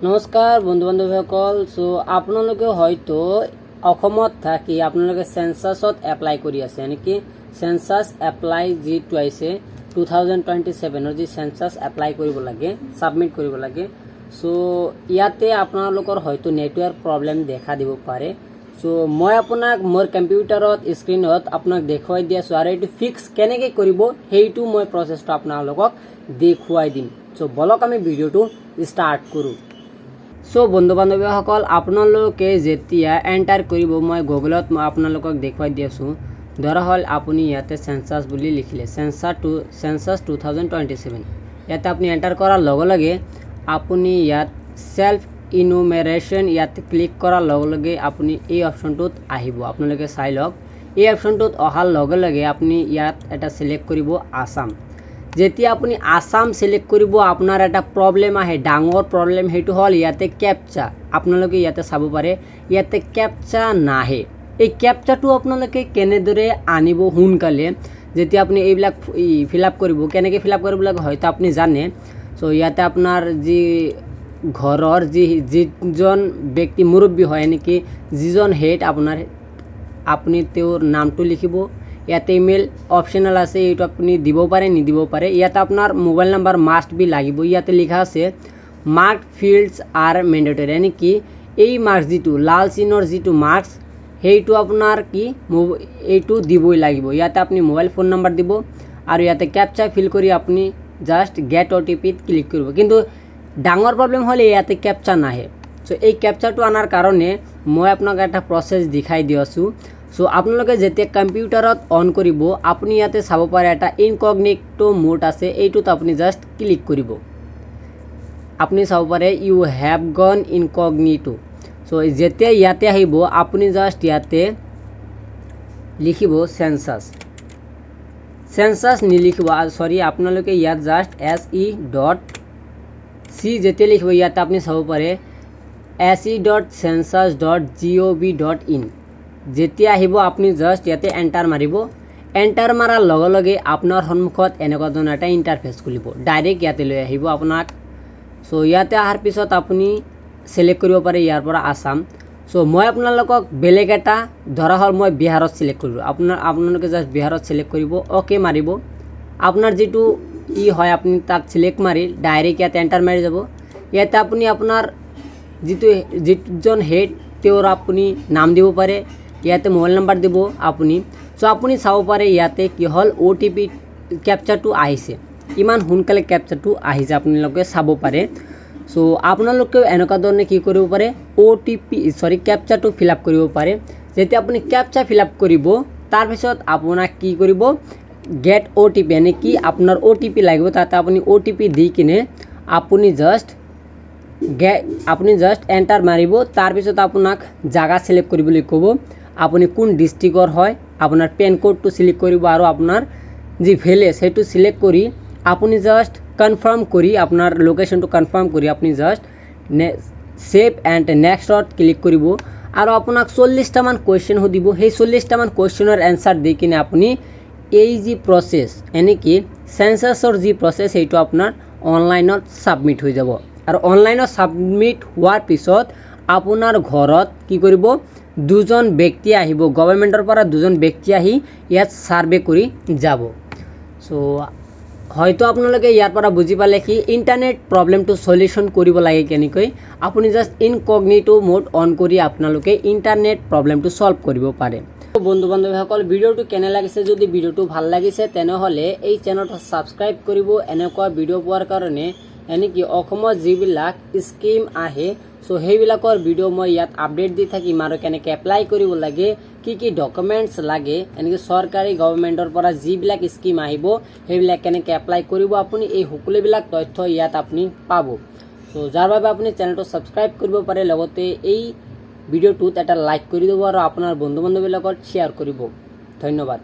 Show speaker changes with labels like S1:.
S1: নমস্কাৰ বন্ধু বান্ধৱীসকল। সো আপোনালোকে হয়তো অসমত থাকি আপোনালোকে সেন্সাছত এপ্লাই কৰি আছে, নেকি সেন্সাছ এপ্লাই যিটো আহিছে 2027 যি সেন্সাছ এপ্লাই কৰিব লাগে, সাবমিট কৰিব লাগে। সো ইয়াতে আপোনালোকৰ হয়তো নেটৱৰ্ক প্ৰব্লেম দেখা দিব পাৰে। সো মই আপোনাক মোৰ কম্পিউটাৰত স্ক্ৰীনত আপোনাক দেখুৱাই দি আছোঁ আৰু এইটো ফিক্স কেনেকৈ কৰিব সেইটো মই প্ৰচেছটো আপোনালোকক দেখুৱাই দিম। সো বলক আমি ভিডিঅ'টো ষ্টাৰ্ট কৰোঁ। সো বন্ধু বান্ধৱীসকল, আপোনালোকে যেতিয়া এণ্টাৰ কৰিব, মই গুগলত আপোনালোকক দেখুৱাই দি আছোঁ। ধৰা হ'ল আপুনি ইয়াতে সেন্সাছ বুলি লিখিলে, সেন্সাছ 2027। ইয়াতে আপুনি এণ্টাৰ কৰাৰ লগে লগে আপুনি ইয়াত সেল্ফ ইনুমেৰেশ্যন ইয়াত ক্লিক কৰাৰ লগে লগে আপুনি এই অপশ্যনটোত আহিব। আপোনালোকে চাই লওক, এই অপশ্যনটোত অহাৰ লগে লগে আপুনি ইয়াত এটা চিলেক্ট কৰিব আসাম। যেতিয়া আপুনি আসাম সিলেক্ট কৰিব, আপোনাৰ এটা প্ৰব্লেম আহে, ডাঙৰ প্ৰব্লেম। সেইটো হ'ল ইয়াতে কেপচা। আপোনালোকে ইয়াতে চাব পাৰে ইয়াতে কেপচা নাহে। এই কেপচাটো আপোনালোকে কেনেদৰে আনিব সোনকালে, যেতিয়া আপুনি এইবিলাক ফিল আপ কৰিব, কেনেকৈ ফিল আপ কৰিব লাগে হয়তো আপুনি জানে। চ' ইয়াতে আপোনাৰ যি ঘৰৰ যিজন ব্যক্তি মুৰব্বী হয়, নেকি যিজন হেড আপোনাৰ, আপুনি তেওঁৰ নামটো লিখিব। ইয়াতে ইমেইল অপশ্যনেল আছে, এইটো আপুনি দিব পাৰে নিদিব পাৰে। ইয়াতে আপোনাৰ মোবাইল নাম্বাৰ মাষ্ট বি লাগিব। ইয়াতে লিখা আছে মাৰ্ক ফিল্ডছ আৰ মেণ্ডেটৰী, নেকি এই মাৰ্কছ যিটো লাল চিনৰ যিটো মাৰ্কছ সেইটো আপোনাৰ কি এইটো দিবই লাগিব। ইয়াতে আপুনি মোবাইল ফোন নাম্বাৰ দিব আৰু ইয়াতে কেপচা ফিল কৰি আপুনি জাষ্ট গেট OTPত ক্লিক কৰিব। কিন্তু ডাঙৰ প্ৰব্লেম হ'লে ইয়াতে কেপচা নাহে। চ' এই কেপচাটো অনাৰ কাৰণে মই আপোনাক এটা প্ৰচেছ দেখাই দি আছোঁ। চ' আপোনালোকে যেতিয়া কম্পিউটাৰত অন কৰিব, আপুনি ইয়াতে চাব পাৰে এটা ইনকগনিটো মোড আছে, এইটোত আপুনি জাষ্ট ক্লিক কৰিব। আপুনি চাব পাৰে ইউ হেভ গন ইনকগনিটো। চ' যেতিয়া ইয়াতে আহিব, আপুনি জাষ্ট ইয়াতে লিখিব সেন্সাছ নিলিখিব, চৰি আপোনালোকে ইয়াত জাষ্ট SE.C যেতিয়া লিখিব, ইয়াতে আপুনি চাব পাৰে se.census.gov.in। যেতিয়া আহিব আপুনি জাষ্ট ইয়াতে এণ্টাৰ মাৰিব। এণ্টাৰ মাৰাৰ লগে লগে আপোনাৰ সন্মুখত এনেকুৱা ধৰণৰ এটা ইণ্টাৰফেচ খুলিব, ডাইৰেক্ট ইয়াতে লৈ আহিব আপোনাক। চ' ইয়াতে অহাৰ পিছত আপুনি চিলেক্ট কৰিব পাৰে ইয়াৰ পৰা আসাম। চ' মই আপোনালোকক বেলেগ এটা, ধৰা হ'ল মই বিহাৰত চিলেক্ট কৰিলোঁ, আপোনালোকে জাষ্ট বিহাৰত চিলেক্ট কৰিব, অ'কে মাৰিব। আপোনাৰ যিটো হয় আপুনি তাত চিলেক্ট মাৰি ডাইৰেক্ট ইয়াতে এণ্টাৰ মাৰি যাব। ইয়াতে আপুনি আপোনাৰ যিজন হেড তেওঁৰ আপুনি নাম দিব পাৰে, ইয়াতে মোবাইল নাম্বাৰ দিব আপুনি। চ' আপুনি চাব পাৰে ইয়াতে কি হ'ল OTP কেপচাটো আহিছে, ইমান সোনকালে কেপচাটো আহিছে আপোনালোকে চাব পাৰে। চ' আপোনালোকেও এনেকুৱা ধৰণে কি কৰিব পাৰে, কেপচাটো ফিল আপ কৰিব পাৰে। যেতিয়া আপুনি কেপচা ফিল আপ কৰিব, তাৰপিছত আপোনাক কি কৰিব, গেট OTP, কি আপোনাৰ OTP লাগিব। তাতে আপুনি OTP দি কিনে আপুনি জাষ্ট এণ্টাৰ মাৰিব। তাৰপিছত আপোনাক জাগা চিলেক্ট কৰিবলৈ ক'ব, আপুনি কোন ডিষ্ট্ৰিক্টৰ হয়, আপোনাৰ পেন কোডটো চিলেক্ট কৰিব আৰু আপোনাৰ যি ভিলেজ সেইটো চিলেক্ট কৰি আপুনি জাষ্ট কনফাৰ্ম কৰি, আপোনাৰ লোকেশ্যনটো কনফাৰ্ম কৰি আপুনি জাষ্ট ছেভ এণ্ড নেক্সটত ক্লিক কৰিব। আৰু আপোনাক 40টামান কুৱেশ্যন সুধিব, সেই 40টামান কুৱেশ্যনৰ এনচাৰ দি কিনে আপুনি এই যি প্ৰচেছ, কি সেন্সাছৰ যি প্ৰচেছ সেইটো আপোনাৰ অনলাইনত ছাবমিট হৈ যাব। আৰু অনলাইনত ছাবমিট হোৱাৰ পিছত আপোনাৰ ঘৰত কি কৰিব, দুজন ব্যক্তি আহিব, গভৰ্ণমেণ্টৰ পৰা দুজন ব্যক্তি আহি ইয়াত ছাৰ্ভে কৰি যাব। চ' হয়তো আপোনালোকে ইয়াৰ পৰা বুজি পালে কি ইণ্টাৰনেট প্ৰব্লেমটো সলিউশ্যন কৰিব লাগে কেনেকৈ। আপুনি জাষ্ট ইনকগনিটো মোড অন কৰি আপোনালোকে ইণ্টাৰনেট প্ৰব্লেমটো সলভ কৰিব পাৰে। বন্ধু বান্ধৱীসকল, ভিডিঅ'টো কেনে লাগিছে, যদি ভিডিঅ'টো ভাল লাগিছে তেনেহ'লে এই চেনেলটো ছাবস্ক্ৰাইব কৰিব এনেকুৱা ভিডিঅ' পোৱাৰ কাৰণে। কি অসমত যিবিলাক স্কিম আহে, চ' সেইবিলাকৰ ভিডিঅ' মই ইয়াত আপডেট দি থাকিম। আৰু কেনেকৈ এপ্লাই কৰিব লাগে, কি ডকুমেণ্টছ লাগে, চৰকাৰী গভৰ্ণমেণ্টৰ পৰা যিবিলাক স্কিম আহিব সেইবিলাক কেনেকৈ এপ্লাই কৰিব আপুনি, এই সকলোবিলাক তথ্য ইয়াত আপুনি পাব। চ' যাৰ বাবে আপুনি চেনেলটো ছাবস্ক্ৰাইব কৰিব পাৰে, লগতে এই ভিডিঅ'টোত এটা লাইক কৰি দিব আৰু আপোনাৰ বন্ধু বান্ধৱীৰ লগত শ্বেয়াৰ কৰিব। ধন্যবাদ।